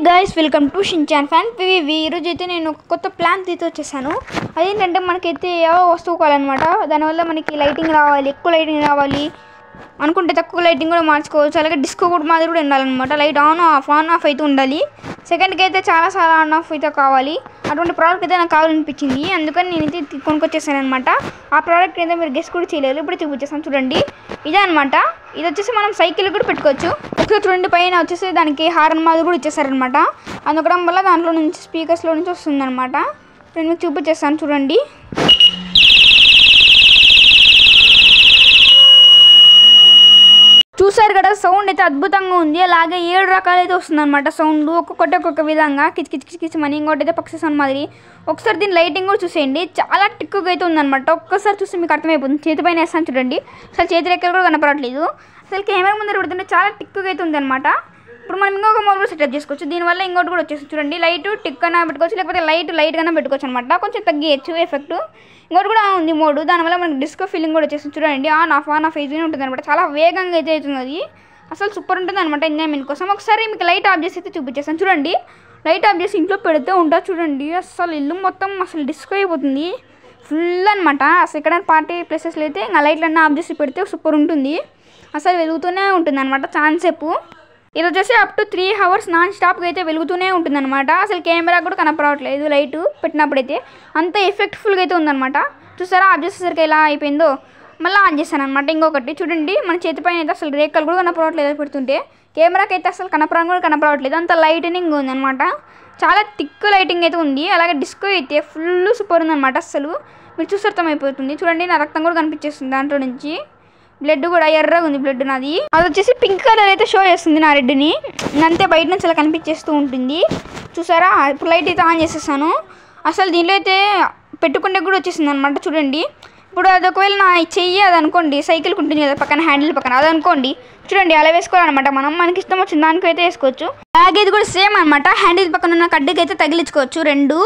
guys, welcome to Shinchan Fan PVV. ఈరోజు అయితే నేను ఒక కొత్త ప్లాన్ తీసి వచ్చేసాను. అదేంటంటే మనకైతే ఏవో వస్తువు కావాలన్నమాట. దానివల్ల మనకి లైటింగ్ రావాలి, ఎక్కువ లైటింగ్ రావాలి అనుకుంటే తక్కువ లైటింగ్ కూడా మార్చుకోవచ్చు. అలాగే డిస్కో కూడా మాదిరి కూడా ఉండాలన్నమాట. లైట్ ఆన్ ఆఫ్ అయితే ఉండాలి. సెకండ్కి అయితే చాలా ఆన్ ఆఫ్ అయితే కావాలి. అటువంటి ప్రోడక్ట్ అయితే నాకు కావాలనిపించింది, అందుకని నేనైతే కొనుక్కొచ్చేసాను అనమాట. ఆ ప్రోడక్ట్ అయితే మీరు గెస్ కూడా చేయలేదు, ఇప్పుడు చూపించేస్తాను చూడండి. ఇదే అనమాట. ఇది వచ్చేసి మనం సైకిల్ కూడా పెట్టుకోవచ్చు. ఒకసారి చూడండి, పైన వచ్చేసి దానికి హార్న్ మాదిరి కూడా ఇచ్చేసారనమాట. అందుకడం వల్ల దాంట్లో నుంచి స్పీకర్స్లో నుంచి వస్తుందన్నమాట. నేను మీకు చూపించేస్తాను చూడండి. చూసారు కదా, సౌండ్ అయితే అద్భుతంగా ఉంది. అలాగే 7 రకాలైతే వస్తుందన్నమాట సౌండ్, ఒక్కొక్కటి ఒక్కొక్క విధంగా కిచ్ మనీ. ఇంకోటి అయితే పక్షి సౌండ్ మాదిరి. ఒకసారి దీని లైటింగ్ కూడా చూసేయండి, చాలా టిక్కుగా అయితే ఉందన్నమాట. ఒక్కసారి చూసి మీకు అర్థమైపోతుంది. చేతి పైన వేస్తాను చూడండి, అసలు చేతి రెక్కలు కూడా కనపడట్లేదు. అసలు కెమెరా ముందర పెడుతుంటే చాలా టిక్కుగా అయితే ఉందన్నమాట. ఇప్పుడు మనం ఇంకొక మోడ్ కూడా సెటప్ చేసుకోవచ్చు. దీనివల్ల ఇంకోటి కూడా వచ్చేసి చూడండి, లైట్ టిక్ అన్నా పెట్టుకోవచ్చు, లేకపోతే లైట్ కన్నా పెట్టుకోవచ్చు అనమాట. కొంచెం తగ్గియచ్చు ఎఫెక్ట్. ఇంకోటి కూడా ఉంది మోడ్, దానివల్ల మనకి డిస్కో ఫీలింగ్ కూడా వచ్చేసి చూడండి. ఆన్ ఆఫ్ అయితే ఉంటుంది అనమాట. చాలా వేగంగా అయితే అవుతుంది అది. అసలు సూపర్ ఉంటుంది అనమాట ఎంజాయ్మెంట్ కోసం. ఒకసారి మీకు లైట్ ఆఫ్ చేసి అయితే చూపించేస్తాను చూడండి. లైట్ ఆఫ్ చేసి ఇంట్లో పెడితే ఉంటా చూడండి, అసలు ఇల్లు మొత్తం అసలు డిస్కో అయిపోతుంది ఫుల్ అనమాట. అసలు ఇక్కడ పార్టీ ప్లేసెస్లో అయితే ఇంకా లైట్లన్నీ ఆఫ్ చేసి పెడితే సూపర్ ఉంటుంది. అసలు వెలుగుతూనే ఉంటుంది అనమాట చాలాసేపు. ఇది వచ్చేసి అప్ టు 3 hours నాన్ స్టాప్గా అయితే వెలుగుతూనే ఉంటుంది అనమాట. అసలు కెమెరా కూడా కనపడట్లేదు లైట్ పెట్టినప్పుడైతే, అంత ఎఫెక్ట్ఫుల్గా అయితే ఉందన్నమాట. చూసారా, ఆఫ్ చేసేసరికి ఎలా అయిపోయిందో. మళ్ళీ ఆన్ చేశాను అనమాట. ఇంకొకటి చూడండి, మన చేతి పైన అయితే అసలు రేఖలు కూడా కనపడట్లేదు పెడుతుంటే. కెమెరాకి అయితే అసలు కనపడట్లేదు, అంత లైటింగ్ ఉందన్నమాట. చాలా థిక్ లైటింగ్ అయితే ఉంది. అలాగే డిస్కో అయితే ఫుల్ సూపర్ ఉందన్నమాట. అసలు మీరు చూసి అర్థమైపోతుంది చూడండి. నా రక్తం కూడా కనిపించేస్తుంది దాంట్లో నుంచి. బ్లడ్ కూడా ఎర్రగా ఉంది, బ్లడ్ నాది. అది వచ్చేసి పింక్ కలర్ అయితే షో చేస్తుంది నా రెడ్ని. అంతే బయట నుంచి అలా కనిపించేస్తూ ఉంటుంది. చూసారా, ఇప్పుడు లైట్ అయితే ఆన్ చేసేసాను. అసలు దీనిలో అయితే పెట్టుకుంటే కూడా వచ్చేసింది అనమాట చూడండి. ఇప్పుడు అది ఒకవేళ నా చెయ్యి అది అనుకోండి, సైకిల్కి ఉంటుంది కదా పక్కన, హ్యాండిల్ పక్కన, అది అనుకోండి చూడండి, అలా వేసుకోవాలన్నమాట. మనకి ఇష్టం వచ్చిన దానికి అయితే వేసుకోవచ్చు. అలాగే ఇది కూడా సేమ్ అనమాట. హ్యాండిల్ పక్కన ఉన్న కడ్డీకి అయితే తగిలించుకోవచ్చు రెండు.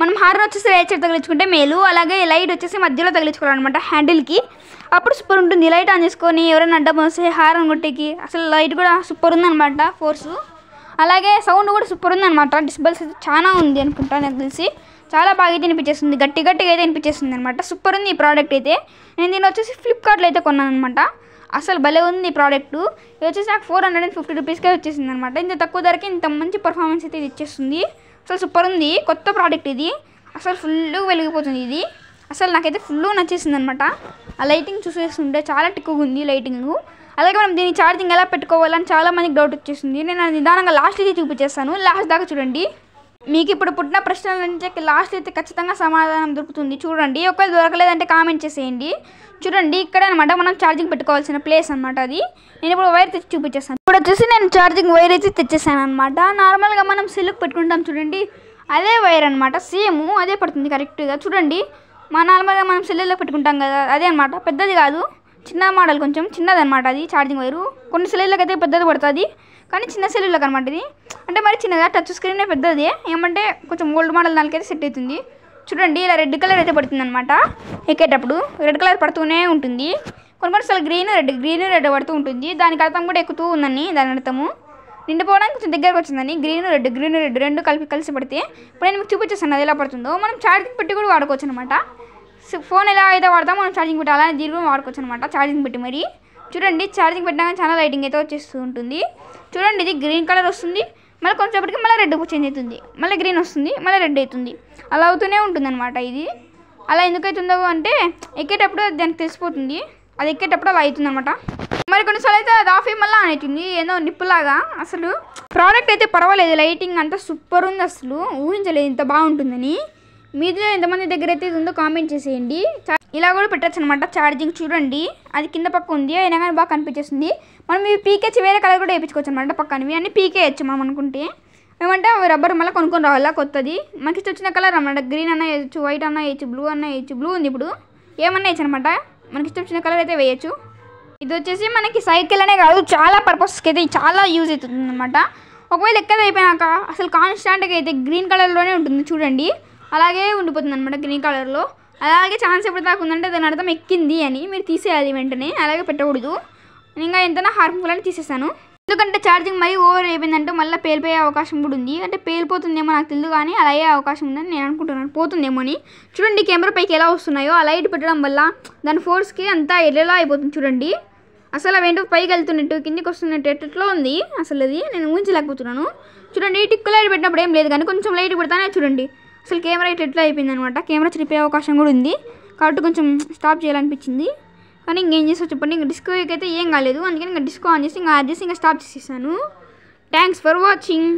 మనం హార్న్ వచ్చేసి రైట్ సైడ్ తగిలించుకుంటే మేలు. అలాగే లైట్ వచ్చేసి మధ్యలో తగిలించుకోవాలన్నమాట హ్యాండిల్కి. అప్పుడు సూపర్ ఉంటుంది. లైట్ ఆన్ చేసుకొని ఎవరైనా అడ్డం వస్తే హార్న్ కొట్టేకి అసలు లైట్ కూడా సూపర్ ఉందన్నమాట ఫోర్సు. అలాగే సౌండ్ కూడా సూపర్ ఉందన్నమాట. డిస్బల్స్ అయితే చాలా ఉంది అనుకుంటా నాకు తెలిసి. చాలా బాగా అయితే వినిపించేస్తుంది, గట్టిగా అయితే వినిపించేస్తుంది అనమాట. సూపర్ ఉంది ఈ ప్రోడక్ట్ అయితే. నేను దీన్ని వచ్చేసి ఫ్లిప్కార్ట్లో అయితే కొన్నాను అనమాట. అసలు భలే ఉంది ఈ ప్రోడక్ట్. ఇది వచ్చేసి నాకు 450 రూపీస్కే వచ్చేసింది అనమాట. ఇంత తక్కువ ధరకి ఇంత మంచి పర్ఫార్మెన్స్ అయితే ఇది ఇచ్చేస్తుంది. అసలు సూపర్ ఉంది, కొత్త ప్రోడక్ట్ ఇది. అసలు ఫుల్ వెలిగిపోతుంది ఇది. అసలు నాకైతే ఫుల్ నచ్చేసింది అనమాట. ఆ లైటింగ్ చూసేస్తుంటే చాలా టిక్కుగా ఉంది లైటింగ్. అలాగే మనం దీన్ని ఛార్జింగ్ ఎలా పెట్టుకోవాలని చాలా మందికి డౌట్ వచ్చేసింది. నేను నిదానంగా లాస్ట్ అయితే చూపించేస్తాను, లాస్ట్ దాకా చూడండి. మీకు ఇప్పుడు పుట్టిన ప్రశ్నల నుంచి లాస్ట్ అయితే ఖచ్చితంగా సమాధానం దొరుకుతుంది చూడండి. ఒకవేళ దొరకలేదంటే కామెంట్ చేసేయండి. చూడండి, ఇక్కడ అనమాట మనం ఛార్జింగ్ పెట్టుకోవాల్సిన ప్లేస్ అనమాట అది. నేను ఇప్పుడు వైర్ తెచ్చి చూపించేస్తాను. ఇప్పుడు వచ్చేసి నేను ఛార్జింగ్ వైర్ అయితే తెచ్చేసాను అనమాట. నార్మల్గా మనం సెల్కి పెట్టుకుంటాం చూడండి, అదే వైర్ అనమాట. సేమ్ అదే పడుతుంది కరెక్ట్గా చూడండి. నార్మల్గా మనం సెల్లులో పెట్టుకుంటాం కదా, అదే అనమాట. పెద్దది కాదు, చిన్న మోడల్, కొంచెం చిన్నది అనమాట అది ఛార్జింగ్ వైరు. కొన్ని సెల్లులకు అయితే పెద్దది పడుతుంది, కానీ చిన్న సెల్లులకు అనమాట ఇది. అంటే మరి చిన్నగా టచ్ స్క్రీనే పెద్దది, ఏమంటే కొంచెం ఓల్డ్ మోడల్ దానికైతే సెట్ అవుతుంది. చూడండి, ఇలా రెడ్ కలర్ అయితే పడుతుంది అనమాట. ఎక్కేటప్పుడు రెడ్ కలర్ పడుతూనే ఉంటుంది. కొన్నిసార్లు గ్రీన్ రెడ్ పడుతూ ఉంటుంది. దానికి అర్థం కూడా ఎక్కుతూ ఉందని దాని అర్థము. నిండిపోవడానికి కొంచెం దగ్గరకు వచ్చిందని గ్రీన్ రెడ్ రెండు కలిసి పడితే. ఇప్పుడు నేను మీకు చూపించేస్తాను అది ఎలా పడుతుందో. మనం ఛార్జింగ్ పెట్టి కూడా వాడుకోవచ్చు అనమాట. ఫోన్ ఎలా అయితే వాడతాం మనం ఛార్జింగ్ పెట్టి, అలానే దీన్ని కూడా వాడుకోవచ్చు అనమాట ఛార్జింగ్ పెట్టి. మరి చూడండి, ఛార్జింగ్ పెట్టినాక చాలా లైటింగ్ అయితే వచ్చేస్తూ ఉంటుంది. చూడండి, ఇది గ్రీన్ కలర్ వస్తుంది, మళ్ళీ కొంచెంప్పటికి మళ్ళీ రెడ్ చేంజ్ అవుతుంది, మళ్ళీ గ్రీన్ వస్తుంది, మళ్ళీ రెడ్ అవుతుంది. అలా అవుతూనే ఉంటుంది అనమాట ఇది. అలా ఎందుకు అవుతుందో అంటే ఎక్కేటప్పుడు దానికి తెలిసిపోతుంది, అది ఎక్కేటప్పుడు అలా అవుతుంది అనమాట. మరి కొన్నిసార్లు అయితే అది ఆఫ్ మళ్ళీ ఆన్ అవుతుంది, ఏదో నిప్పులాగా. అసలు ప్రోడక్ట్ అయితే పర్వాలేదు, లైటింగ్ అంతా సూపర్ ఉంది. అసలు ఊహించలేదు ఇంత బాగుంటుందని. మీలో ఎంతమంది దగ్గర అయితే ఇది ఉందో కామెంట్ చేసేయండి. ఇలా కూడా పెట్టచ్చు అనమాట ఛార్జింగ్. చూడండి, అది కింద పక్క ఉంది, అయినా కానీ బాగా కనిపించేస్తుంది. మనం ఇవి పీకేచ్చి వేరే కలర్ కూడా వేయించుకోవచ్చు అనమాట. పక్కనవి అన్నీ పీకేయచ్చు మనం అనుకుంటే. ఏమంటే రబ్బర్ మళ్ళీ కొనుక్కొని రావాలా కొత్తది. మనకి వచ్చిన కలర్ అనమాట. గ్రీన్ అన్న వేయచ్చు, వైట్ అన్న వేయచ్చు, బ్లూ అన్న వేయచ్చు. బ్లూ ఉంది ఇప్పుడు, ఏమన్నా వేయచ్చు అనమాట. మనకి ఇష్టం వచ్చిన కలర్ అయితే వేయచ్చు. ఇది వచ్చేసి మనకి సైకిల్ అనే కాదు, చాలా పర్పస్కి అయితే చాలా యూజ్ అవుతుంది అనమాట. ఒకవేళ ఎక్కద అయిపోయినాక అసలు కాన్స్టాంట్గా అయితే గ్రీన్ కలర్లోనే ఉంటుంది చూడండి, అలాగే ఉండిపోతుంది అనమాట గ్రీన్ కలర్లో. అలాగే ఛాన్స్ ఎప్పుడు దాకా ఉందంటే దాని అర్థం ఎక్కింది అని. మీరు తీసేయాలి వెంటనే, అలాగే పెట్టకూడదు. ఇంకా ఎంతైనా హార్మ్ఫుల్ అని తీసేసాను. ఎందుకంటే ఛార్జింగ్ మరీ ఓవర్ అయిపోయిందంటే మళ్ళీ పేలిపోయే అవకాశం కూడా ఉంది. అంటే పేలిపోతుందేమో నాకు తెలియదు కానీ అలా అయ్యే అవకాశం ఉందని నేను అనుకుంటున్నాను, పోతుందేమో అని. చూడండి కెమెరా పైకి ఎలా వస్తున్నాయో, ఆ లైట్ పెట్టడం వల్ల దాని ఫోర్స్కి అంతా ఎర్రలా అయిపోతుంది చూడండి. అసలు అవేంటో పైకి వెళ్తున్నట్టు కిందికి వస్తున్నట్టు ఎట్లా ఉంది అసలు, అది నేను ఊహించలేకపోతున్నాను. చూడండి టిక్కు లైట్ పెట్టినప్పుడు ఏం లేదు కానీ కొంచెం లైట్ పెడతానే చూడండి అసలు కెమెరా ఎట్లా అయిపోయింది అనమాట. కెమెరా చెడిపోయే అవకాశం కూడా ఉంది కాబట్టి కొంచెం స్టాప్ చేయాలనిపించింది. కానీ ఇంకేం చేస్తా చెప్పండి, ఇంకా డిస్కో అయితే ఏం కాలేదు, అందుకని ఇంకా డిస్కో ఆన్ చేసి ఇంకా స్టాప్ చేసేసాను. Thanks for watching.